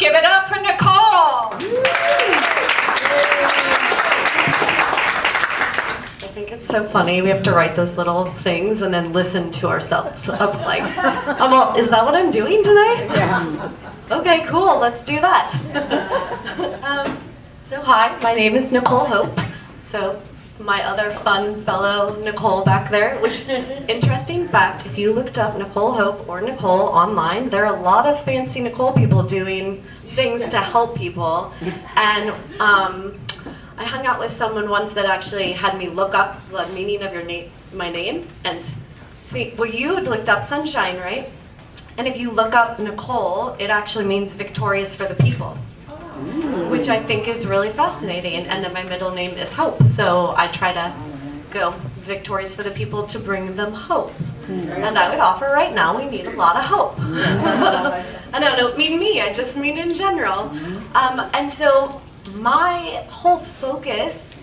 Give it up for Nicole. I think it's so funny. We have to write those little things and then listen to ourselves. I'm like, is that what I'm doing tonight? Yeah. Okay, cool. Let's do that. So hi, my name is Nicole Hope. So my other fun fellow Nicole back there, which, interesting fact, if you looked up Nicole Hope or Nicole online, there are a lot of fancy Nicole people doing things to help people. And I hung out with someone once that actually had me look up the meaning of my name, and think, well, you had looked up sunshine, right? And if you look up Nicole, it actually means victorious for the people, which I think is really fascinating. And then my middle name is Hope, so I try to go victorious for the people to bring them hope. And I would offer right now, we need a lot of hope. I don't mean me, I just mean in general. And so my whole focus,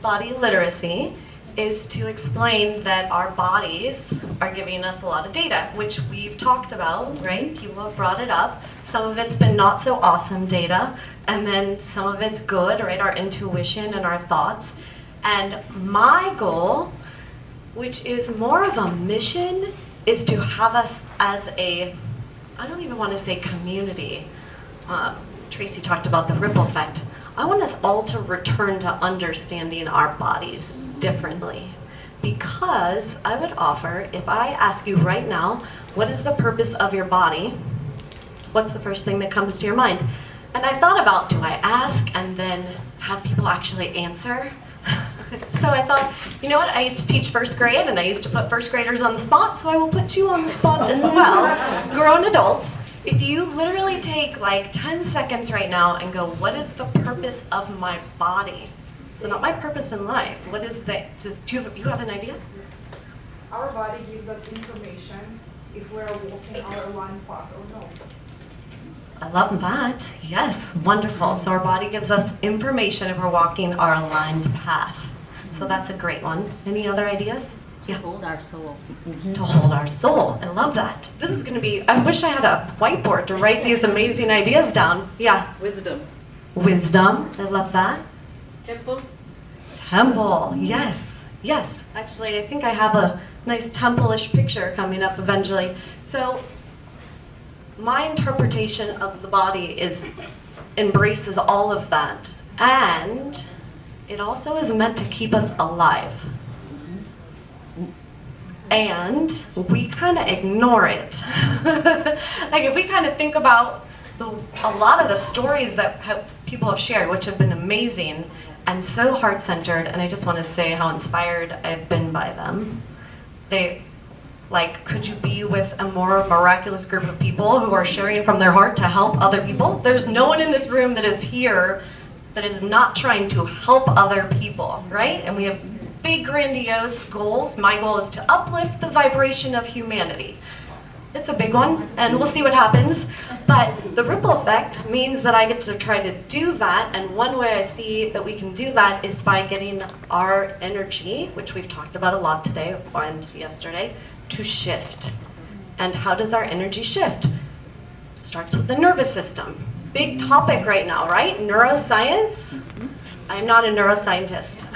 body literacy, is to explain that our bodies are giving us a lot of data, which we've talked about, right? People have brought it up. Some of it's been not so awesome data, and then some of it's good, right? Our intuition and our thoughts. And my goal, which is more of a mission, is to have us as a, I don't even want to say community. Tracy talked about the ripple effect. I want us all to return to understanding our bodies differently. Because I would offer, if I ask you right now, what is the purpose of your body? What's the first thing that comes to your mind? And I thought about, do I ask and then have people actually answer? So I thought, you know what, I used to teach first grade and I used to put first graders on the spot, so I will put you on the spot as well. Grown adults, if you literally take like 10 seconds right now and go, what is the purpose of my body? So not my purpose in life, what is the, you got an idea? Our body gives us information if we're walking our aligned path or no. I love that. Yes, wonderful. So our body gives us information if we're walking our aligned path. So that's a great one. Any other ideas? To hold our soul. To hold our soul. I love that. This is going to be, I wish I had a whiteboard to write these amazing ideas down. Yeah. Wisdom. Wisdom. I love that. Temple. Temple. Yes. Yes. Actually, I think I have a nice temple-ish picture coming up eventually. So my interpretation of the body embraces all of that. And it also is meant to keep us alive. And we kind of ignore it. Like if we kind of think about a lot of the stories that people have shared, which have been amazing and so heart-centered, and I just want to say how inspired I've been by them. Could you be with a more miraculous group of people who are sharing from their heart to help other people? There's no one in this room that is here that is not trying to help other people, right? And we have big, grandiose goals. My goal is to uplift the vibration of humanity. It's a big one, and we'll see what happens. But the ripple effect means that I get to try to do that, and one way I see that we can do that is by getting our energy, which we've talked about a lot today and yesterday, to shift. And how does our energy shift? Starts with the nervous system. Big topic right now, right? Neuroscience. I'm not a neuroscientist.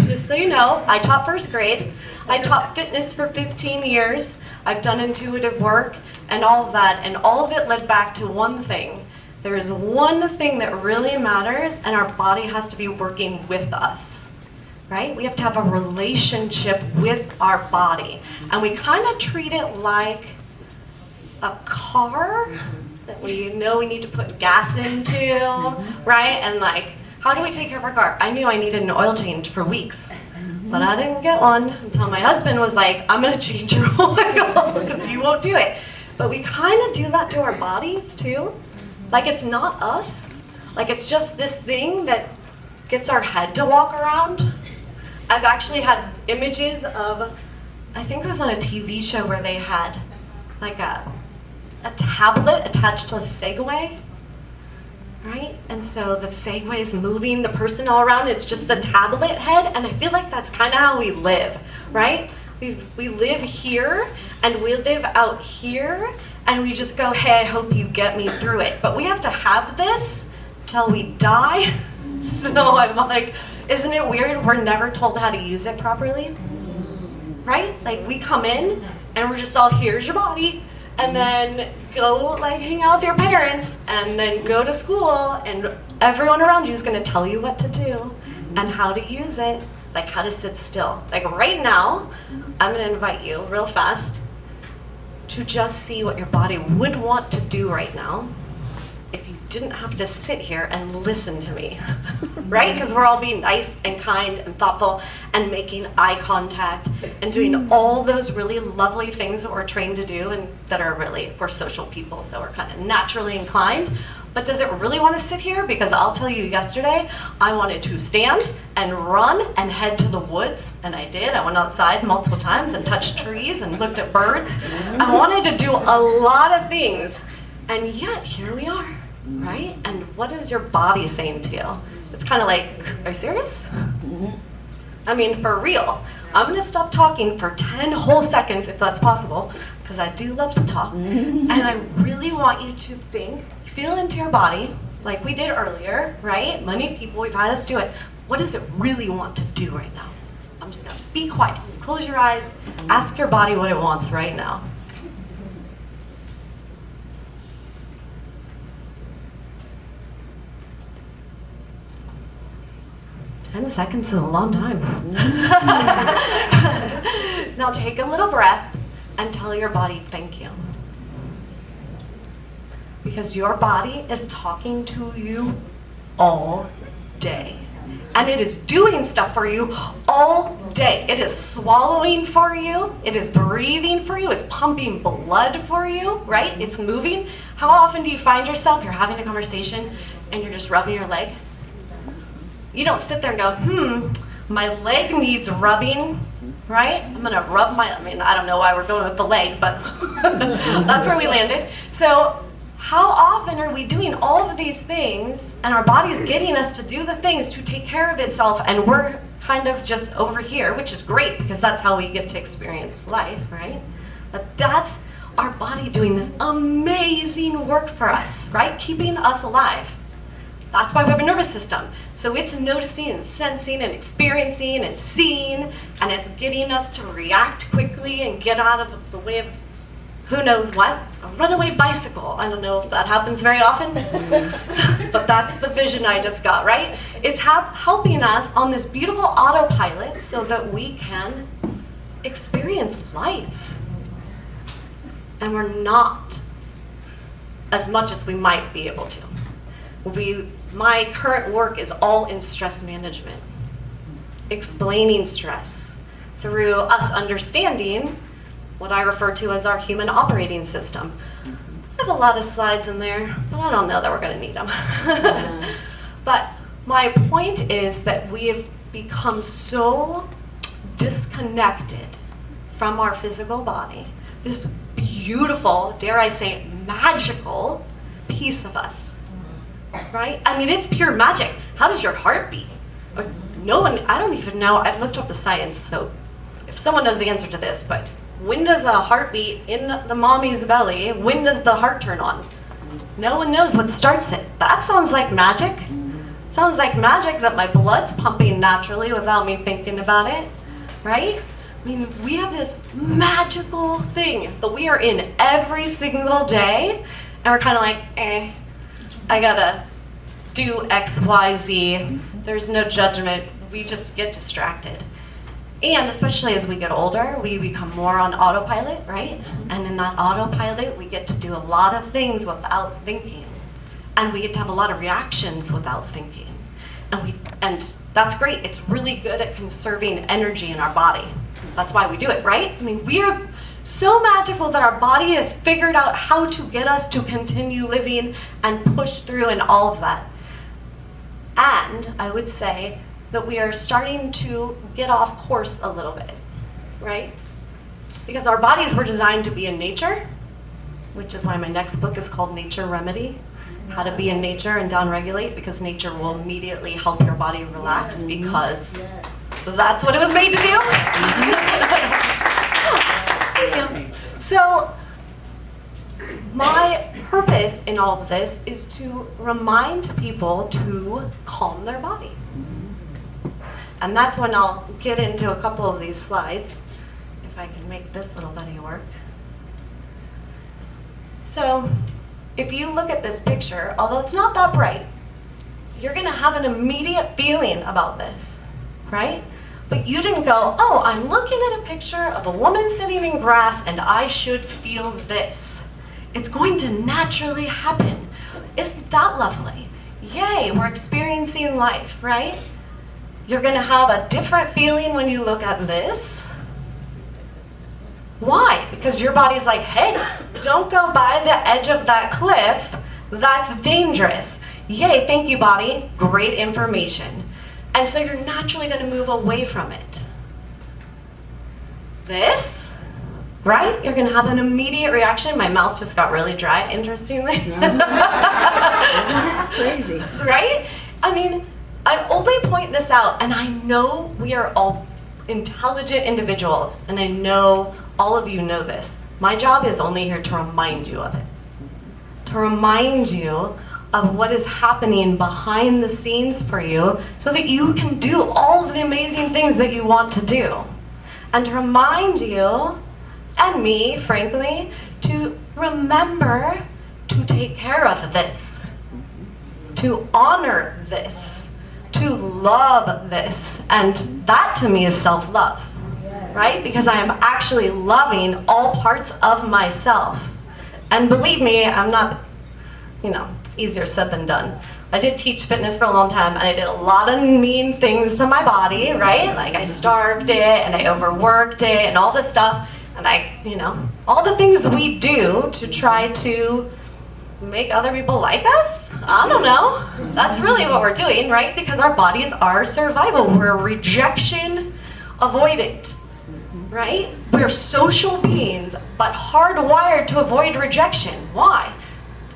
Just so you know, I taught first grade. I taught fitness for 15 years. I've done intuitive work and all of that, and all of it led back to one thing. There is one thing that really matters, and our body has to be working with us, right? We have to have a relationship with our body, and we kind of treat it like a car that we know we need to put gas into, right? And like, how do we take care of our car? I knew I needed an oil change for weeks, but I didn't get one until my husband was like, I'm gonna change your oil because you won't do it. But we kind of do that to our bodies too. Like it's not us. Like it's just this thing that gets our head to walk around. I've actually had images of, I think it was on a TV show where they had like a tablet attached to a Segway, right? And so the Segway is moving the person all around. It's just the tablet head, and I feel like that's kind of how we live, right? We live here, and we live out here, and we just go, hey, I hope you get me through it. But we have to have this till we die. So I'm like, isn't it weird? We're never told how to use it properly, right? Like we come in and we're just all, here's your body, and then go like hang out with your parents, and then go to school, and everyone around you is gonna tell you what to do and how to use it, like how to sit still. Like right now, I'm gonna invite you real fast to just see what your body would want to do right now if you didn't have to sit here and listen to me, right? Because we're all being nice and kind and thoughtful and making eye contact and doing all those really lovely things that we're trained to do, and that are really, we're social people, so we're kind of naturally inclined. But does it really want to sit here? Because I'll tell you, yesterday, I wanted to stand and run and head to the woods, and I did. I went outside multiple times and touched trees and looked at birds. I wanted to do a lot of things, and yet here we are, right? And what is your body saying to you? It's kind of like, are you serious? I mean, for real. I'm gonna stop talking for 10 whole seconds, if that's possible, because I do love to talk. And I really want you to feel into your body, like we did earlier, right? Many people, we've had us do it. What does it really want to do right now? I'm just gonna be quiet. Close your eyes, ask your body what it wants right now. Ten seconds is a long time. Now take a little breath and tell your body thank you. Because your body is talking to you all day. And it is doing stuff for you all day. It is swallowing for you. It is breathing for you. It's pumping blood for you, right? It's moving. How often do you find yourself, you're having a conversation and you're just rubbing your leg? You don't sit there and go, my leg needs rubbing, right? I'm gonna rub I don't know why we're going with the leg, but that's where we landed. So how often are we doing all of these things and our body is getting us to do the things to take care of itself, and we're kind of just over here, which is great because that's how we get to experience life, right? But that's our body doing this amazing work for us, right? Keeping us alive. That's why we have a nervous system. So it's noticing and sensing and experiencing and seeing, and it's getting us to react quickly and get out of the way of who knows what. A runaway bicycle. I don't know if that happens very often, but that's the vision I just got, right? It's helping us on this beautiful autopilot so that we can experience life. And we're not as much as we might be able to. My current work is all in stress management, explaining stress through us understanding what I refer to as our human operating system. I have a lot of slides in there, but I don't know that we're going to need them. But my point is that we have become so disconnected from our physical body, this beautiful, dare I say, magical piece of us. Right? I mean, it's pure magic. How does your heart beat? No one, I don't even know. I've looked up the science, so if someone knows the answer to this, but when does a heartbeat in the mommy's belly, when does the heart turn on? No one knows what starts it. That sounds like magic. Sounds like magic that my blood's pumping naturally without me thinking about it, right? I mean, we have this magical thing that we are in every single day, and we're kind of like, I gotta do X, Y, Z. There's no judgment. We just get distracted. And especially as we get older, we become more on autopilot, right? And in that autopilot, we get to do a lot of things without thinking. And we get to have a lot of reactions without thinking. And that's great. It's really good at conserving energy in our body. That's why we do it, right? I mean, we are so magical that our body has figured out how to get us to continue living and push through and all of that. And I would say that we are starting to get off course a little bit, right? Because our bodies were designed to be in nature, which is why my next book is called Nature Remedy, how to be in nature and downregulate, because nature will immediately help your body relax because that's what it was made to do. So in all of this is to remind people to calm their body. And that's when I'll get into a couple of these slides, if I can make this little buddy work. So, if you look at this picture, although it's not that bright, you're gonna have an immediate feeling about this, right? But you didn't go, oh, I'm looking at a picture of a woman sitting in grass and I should feel this. It's going to naturally happen. Isn't that lovely? Yay, we're experiencing life, right? You're gonna have a different feeling when you look at this. Why? Because your body's like, hey, don't go by the edge of that cliff. That's dangerous. Yay, thank you, body. Great information. And so you're naturally going to move away from it. This, right? You're going to have an immediate reaction. My mouth just got really dry, interestingly. That's crazy. Right? I mean, I only point this out, and I know we are all intelligent individuals, and I know all of you know this. My job is only here to remind you of it. To remind you of what is happening behind the scenes for you so that you can do all of the amazing things that you want to do. And to remind you, and me, frankly, to remember to take care of this, to honor this, to love this. And that to me is self-love, right? Because I am actually loving all parts of myself. And believe me, I'm not, it's easier said than done. I did teach fitness for a long time, and I did a lot of mean things to my body, right? Like I starved it, and I overworked it, and all this stuff. And all the things we do to try to make other people like us? I don't know. That's really what we're doing, right? Because our bodies are survival. We're rejection avoidant, right? We're social beings, but hardwired to avoid rejection. Why?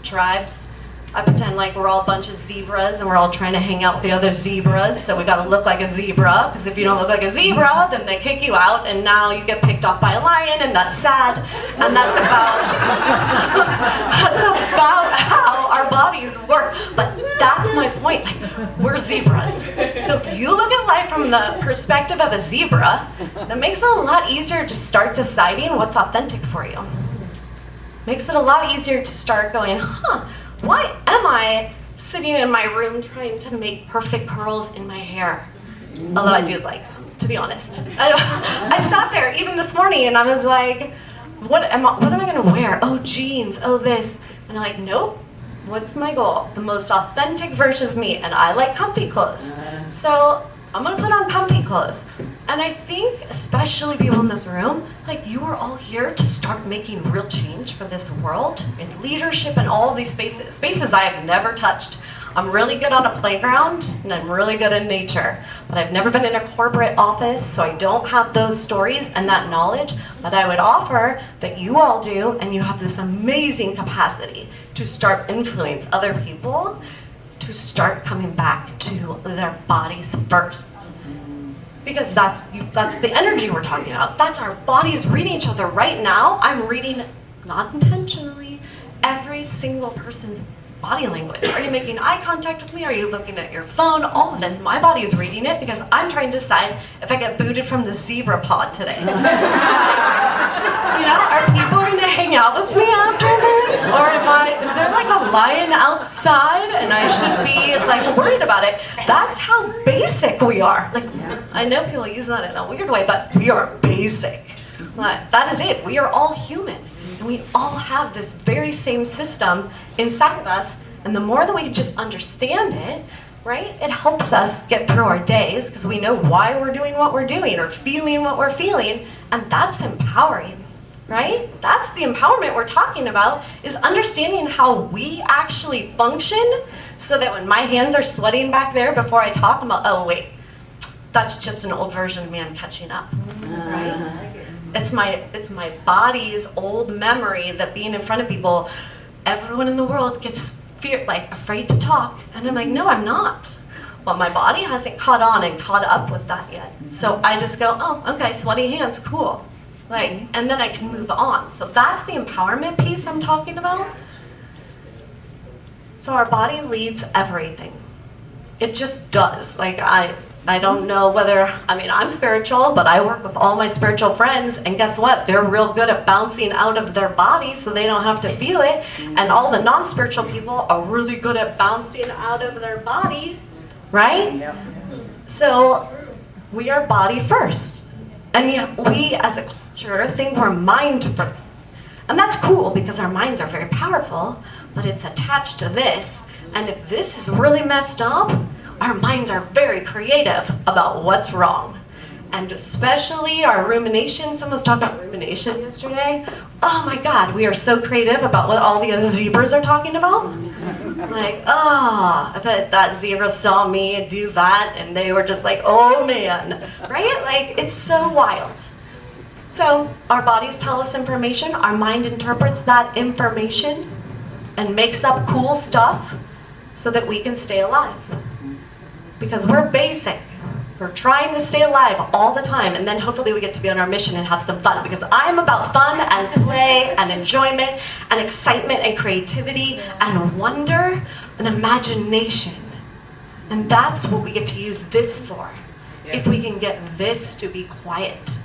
Tribes. I pretend like we're all a bunch of zebras and we're all trying to hang out with the other zebras, so we gotta look like a zebra, because if you don't look like a zebra, then they kick you out, and now you get picked off by a lion, and that's sad, and that's about how our bodies work. But that's my point, like, we're zebras. So if you look at life from the perspective of a zebra, that makes it a lot easier to start deciding what's authentic for you. Makes it a lot easier to start going, why am I sitting in my room trying to make perfect curls in my hair? Although I do like them, to be honest. I sat there even this morning and I was like, what am I gonna wear? Oh, jeans, oh this. And I'm like, nope, what's my goal? The most authentic version of me, and I like comfy clothes. So I'm gonna put on comfy clothes. And I think, especially people in this room, like you are all here to start making real change for this world in leadership and all of these spaces I have never touched. I'm really good on a playground and I'm really good in nature, but I've never been in a corporate office, so I don't have those stories and that knowledge, but I would offer that you all do, and you have this amazing capacity to start influence other people to start coming back to their bodies first. Because that's the energy we're talking about. That's our bodies reading each other right now. I'm reading, not intentionally, every single person's body language. Are you making eye contact with me? Are you looking at your phone? All of this, my body is reading it because I'm trying to decide if I get booted from the zebra pod today. Are people going to hang out with me after this? Or is there like a lion outside and I should be like worried about it? That's how basic we are. Like, I know people use that in a weird way, but we are basic. That is it. We are all human. And we all have this very same system inside of us. And the more that we just understand it, right, it helps us get through our days because we know why we're doing what we're doing or feeling what we're feeling. And that's empowering. Right? That's the empowerment we're talking about, is understanding how we actually function so that when my hands are sweating back there before I talk, I'm like, oh wait, that's just an old version of me, I'm catching up, right? It's my body's old memory that being in front of people, everyone in the world gets afraid to talk, and I'm like, no, I'm not. Well, my body hasn't caught on and caught up with that yet. So I just go, oh, okay, sweaty hands, cool. And then I can move on. So that's the empowerment piece I'm talking about. So our body leads everything. It just does. Like I don't know whether, I mean, I'm spiritual, but I work with all my spiritual friends, and guess what? They're real good at bouncing out of their body so they don't have to feel it. And all the non-spiritual people are really good at bouncing out of their body, right? Yep. So we are body first. And yet we as a culture think we're mind first. And that's cool because our minds are very powerful, but it's attached to this. And if this is really messed up, our minds are very creative about what's wrong. And especially our rumination. Someone was talking about rumination yesterday. Oh my God, we are so creative about what all the zebras are talking about. Like, I bet that zebra saw me do that and they were just like, oh man, right? Like, it's so wild. So our bodies tell us information, our mind interprets that information and makes up cool stuff so that we can stay alive. Because we're basic. We're trying to stay alive all the time, and then hopefully we get to be on our mission and have some fun, because I'm about fun and play and enjoyment and excitement and creativity and wonder and imagination. And that's what we get to use this for, if we can get this to be quiet.